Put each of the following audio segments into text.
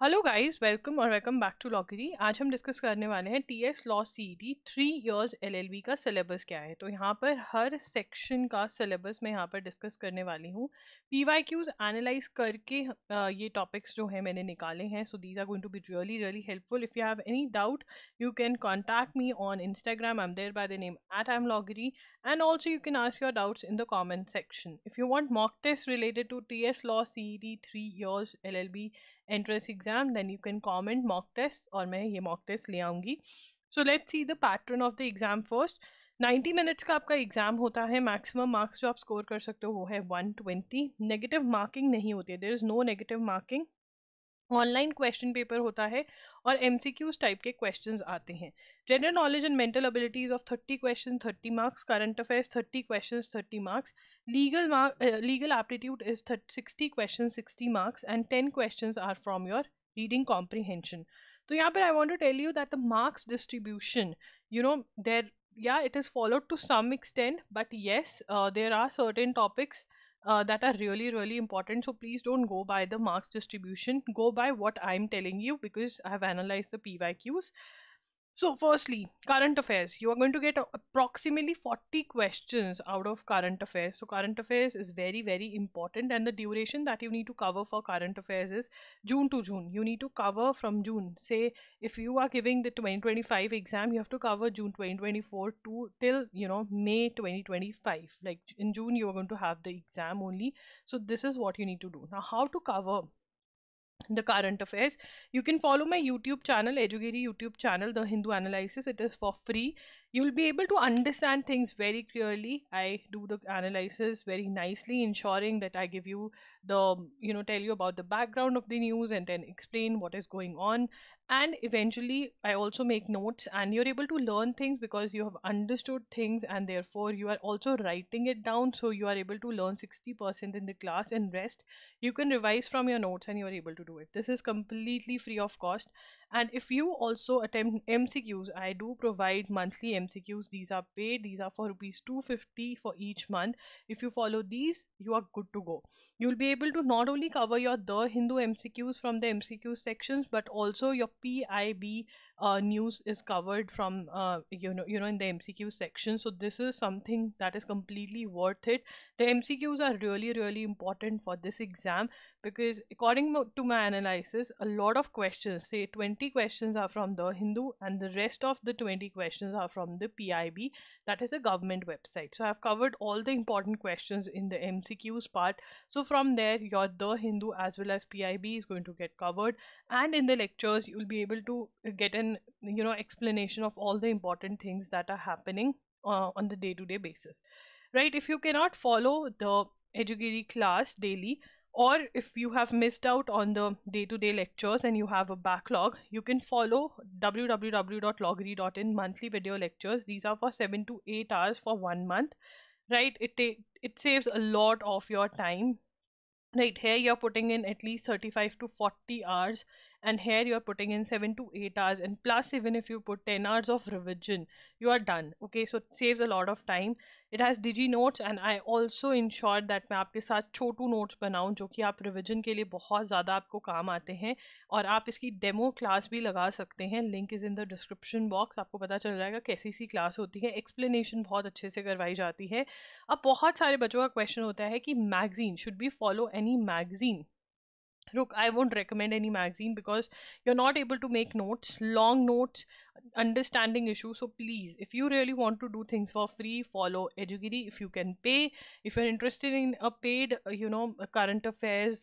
Hello guys, welcome back to लॉकरी। आज हम डिस्कस करने वाले हैं TS law CET 3 years LLB का सिलेबस क्या है। तो यहाँ पर हर सेक्शन का सिलेबस मैं यहाँ पर डिस्कस करने वाली हूँ। पीवाईक्यूज एनालाइज करके ये टॉपिक्स जो है मैंने निकाले हैं। So these are going to be really really helpful. If you have any doubt you can contact me on Instagram. I'm there by the name at @imloggery, and also you can ask your doubts in the comment section. If you want mock tests related to TS Law CET 3 years LLB entrance exam, then you can comment mock tests और मैं ये mock test ले आऊंगी. So let's see the pattern of the exam first. 90 minutes का आपका exam होता है. Maximum marks जो आप स्कोर कर सकते हो वो है 120. नेगेटिव मार्किंग नहीं होती है. There is no negative marking. Online question paper होता है और एमसीक्यूज टाइप के क्वेश्चंस आते हैं. General knowledge and mental abilities of 30 question 30 marks. Current affairs 30 question 30 marks. Legal aptitude is 60 question 60 marks and 10 questions are from your reading comprehension. तो यहाँ पर I want to tell you that the marks distribution, there, yeah, it is followed to some extent, but yes, there are certain topics that are really really important. So please don't go by the marks distribution, go by what I'm telling you, because I have analyzed the pyqs. So firstly, current affairs. You are going to get approximately 40 questions out of current affairs. So current affairs is very, very important, and the duration that you need to cover for current affairs is June to June. You need to cover from June. Say if you are giving the 2025 exam, you have to cover June 2024 to till May 2025. Like in June, you are going to have the exam only. So this is what you need to do. Now, how to cover the current affairs? You can follow my YouTube channel, Edugiri YouTube channel, The Hindu Analysis. It is for free. You will be able to understand things very clearly. I do the analysis very nicely, ensuring that I give you the, tell you about the background of the news and then explain what is going on. And eventually, I also make notes, and you're able to learn things because you have understood things, and therefore you are also writing it down. So you are able to learn 60% in the class, and rest you can revise from your notes and you are able to do it. This is completely free of cost. And if you also attempt MCQs, I do provide monthly MCQs. These are paid. These are for rupees 250 for each month. If you follow these, you are good to go. You'll be able to not only cover your The Hindu MCQs from the MCQ sections, but also your PIB news is covered from in the MCQ section. So this is something that is completely worth it. The MCQs are really really important for this exam, because according to my analysis, a lot of questions, say 20 questions, are from The Hindu, and the rest of the 20 questions are from the PIB, that is the government website. So I've covered all the important questions in the MCQs part. So from there, your The Hindu as well as PIB is going to get covered, and in the lectures you will be able to get an explanation of all the important things that are happening on the day-to-day basis. Right? If you cannot follow the Edugiri class daily, or if you have missed out on the day-to-day lectures and you have a backlog, you can follow www.loggery.in monthly video lectures. These are for 7 to 8 hours for 1 month. Right? It saves a lot of your time. Right, here you're putting in at least 35 to 40 hours, and here you're putting in 7 to 8 hours, and plus even if you put 10 hours of revision, you are done. Okay, so it saves a lot of time. It has digi notes, and I also ensured that मैं आपके साथ छोटू notes बनाऊं जो कि आप revision के लिए बहुत ज़्यादा आपको काम आते हैं, और आप इसकी डेमो क्लास भी लगा सकते हैं. Link is in the description box. आपको पता चल जाएगा कैसी सी क्लास होती है. एक्सप्लेनेशन बहुत अच्छे से करवाई जाती है. अब बहुत सारे बच्चों का क्वेश्चन होता है कि magazine, should be follow any magazine? Look, I won't recommend any magazine because you're not able to make notes, long notes, understanding issues. So please, if you really want to do things for free, follow Edugiri. If you can pay, if you're interested in a paid, a current affairs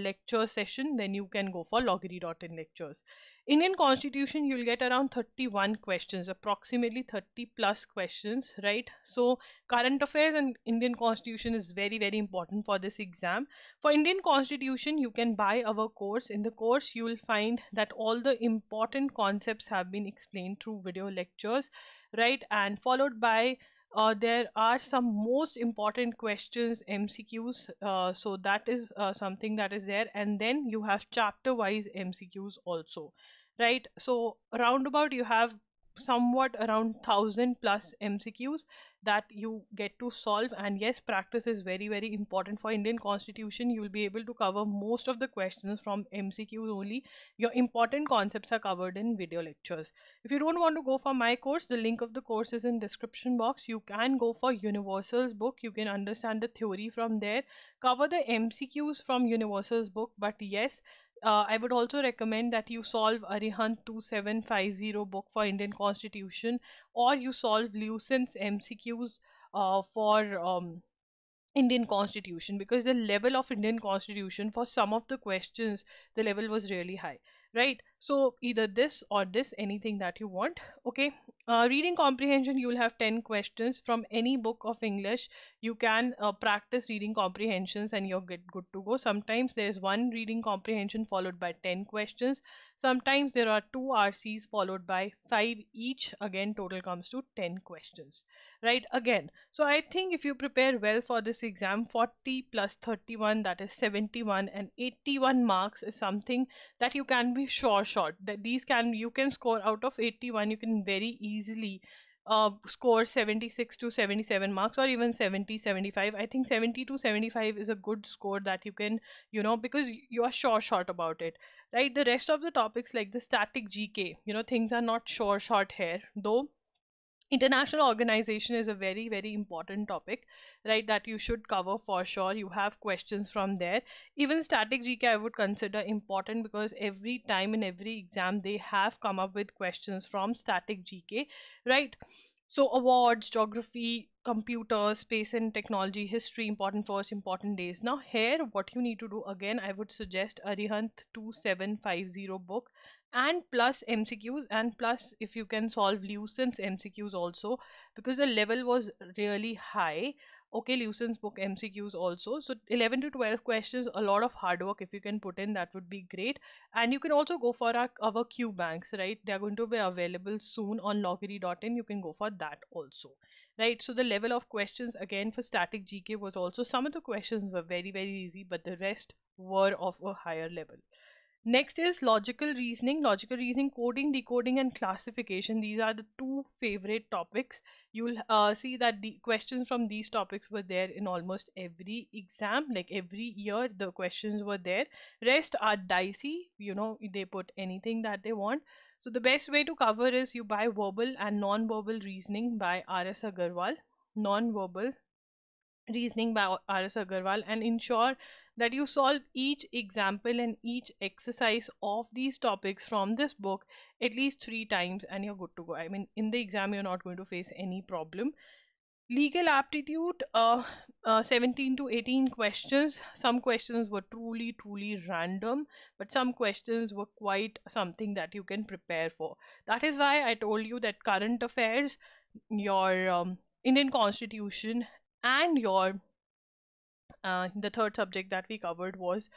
lecture session, then you can go for loggery.in lectures. Indian Constitution, you'll get around 31 questions, approximately 30 plus questions, right? So current affairs and Indian Constitution is very, very important for this exam. For Indian Constitution, you can buy our course. In the course, you will find that all the important concepts have been explained through video lectures, right? And followed by there are some most important questions, MCQs. So that is something that is there. And then you have chapter wise MCQs also, right? So roundabout you have somewhat around 1,000+ MCQs that you get to solve. And yes, practice is very, very important for Indian Constitution. You will be able to cover most of the questions from MCQs only. Your important concepts are covered in video lectures. If you don't want to go for my course, the link of the course is in description box. You can go for Universal's book. You can understand the theory from there, cover the MCQs from Universal's book. But yes, I would also recommend that you solve Arihant 2750 book for Indian Constitution, or you solve Lucent's MCQs for Indian Constitution, because the level of Indian Constitution for some of the questions, the level was really high, right? So either this or this, anything that you want. Okay. Reading comprehension, you will have 10 questions from any book of English. You can practice reading comprehensions and you're good to go. Sometimes there's one reading comprehension followed by 10 questions. Sometimes there are two RCs followed by 5 each. Again, total comes to 10 questions, right? Again, so I think if you prepare well for this exam, 40 plus 31, that is 71, and 81 marks is something that you can be sure short that these can you can score out of 81. You can very easily score 76 to 77 marks, or even 70 75. I think 70 to 75 is a good score that you can, because you are sure short about it, right? The rest of the topics like the static GK, things are not sure short here, though international organization is a very, very important topic, right, that you should cover for sure. You have questions from there. Even static GK I would consider important, because every time in every exam they have come up with questions from static GK, right? So awards, geography, computer, space and technology, history, important first, important days. Now here what you need to do, again I would suggest Arihant 2750 book, and plus MCQs, and plus if you can solve Lucent's MCQs also, because the level was really high. Okay, Lucent's book MCQs also. So 11 to 12 questions, a lot of hard work if you can put in, that would be great. And you can also go for our Q banks, right? They are going to be available soon on loggery.in. You can go for that also, right? So the level of questions again for static GK was also, some of the questions were very, very easy, but the rest were of a higher level. Next is logical reasoning. Logical reasoning, coding, decoding, and classification. These are the two favorite topics. You'll see that the questions from these topics were there in almost every exam. Like every year, the questions were there. Rest are dicey. They put anything that they want. So the best way to cover is you buy Verbal and Non-Verbal Reasoning by R.S. Agarwal. Non-verbal reasoning by R.S. Agarwal, and ensure that you solve each example and each exercise of these topics from this book at least 3 times, and you're good to go. I mean, in the exam, you're not going to face any problem. Legal aptitude, 17 to 18 questions. Some questions were truly, truly random, but some questions were quite something that you can prepare for. That is why I told you that current affairs, your Indian Constitution, and your the third subject that we covered was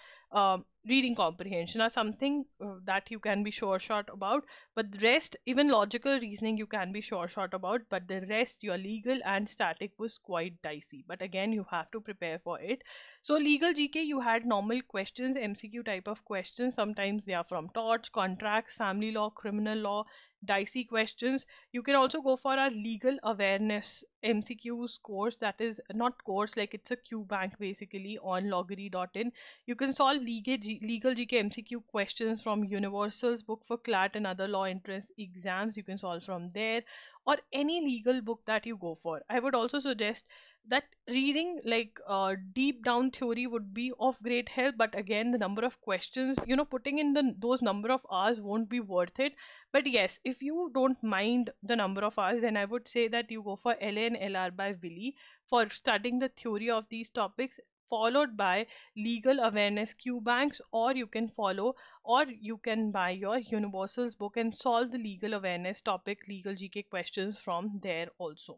reading comprehension, or something that you can be sure shot about. But the rest, even logical reasoning, you can be sure shot about. But the rest, your legal and static, was quite dicey. But again, you have to prepare for it. So legal GK, you had normal questions, MCQ type of questions. Sometimes they are from torts, contracts, family law, criminal law, dicey questions. You can also go for a legal awareness MCQs course, that is not course, like it's a Q bank basically on loggery.in. You can solve legal GK MCQ questions from Universal's book for CLAT and other law entrance exams. You can solve from there, or any legal book that you go for. I would also suggest that reading like deep down theory would be of great help, but again the number of questions, putting in those number of hours won't be worth it. But yes, if you don't mind the number of hours, then I would say that you go for LA and LR by Willy for studying the theory of these topics, followed by legal awareness Q banks, or you can follow, or you can buy your Universal's book and solve the legal awareness topic, legal GK questions from there also.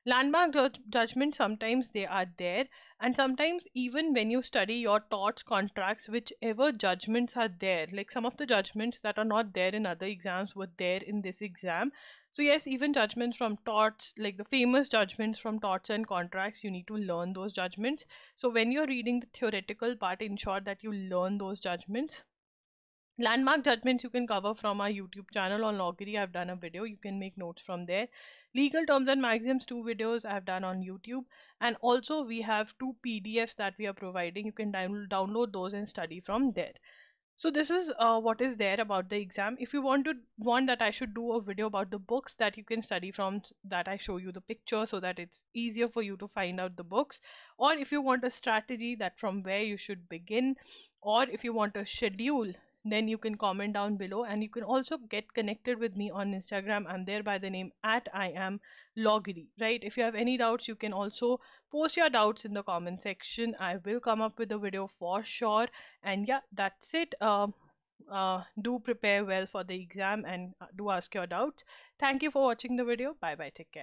Landmark judgment, sometimes they are there, and sometimes even when you study your torts, contracts, whichever judgments are there, like some of the judgments that are not there in other exams were there in this exam. So yes, even judgments from torts, like the famous judgments from torts and contracts, you need to learn those judgments. So when you're reading the theoretical part, ensure that you learn those judgments. Landmark judgments you can cover from our YouTube channel on Loggery. I've done a video. You can make notes from there. Legal terms and maxims, 2 videos I've done on YouTube. And also we have 2 PDFs that we are providing. You can download those and study from there. So this is what is there about the exam. If you want that I should do a video about the books that you can study from, that I show you the picture so that it's easier for you to find out the books, or if you want a strategy that from where you should begin, or if you want a schedule, then you can comment down below. And you can also get connected with me on Instagram. I'm there by the name at I am Loggery, right? If you have any doubts, you can also post your doubts in the comment section. I will come up with a video for sure. And yeah, that's it. Do prepare well for the exam and do ask your doubts. Thank you for watching the video. Bye bye, take care.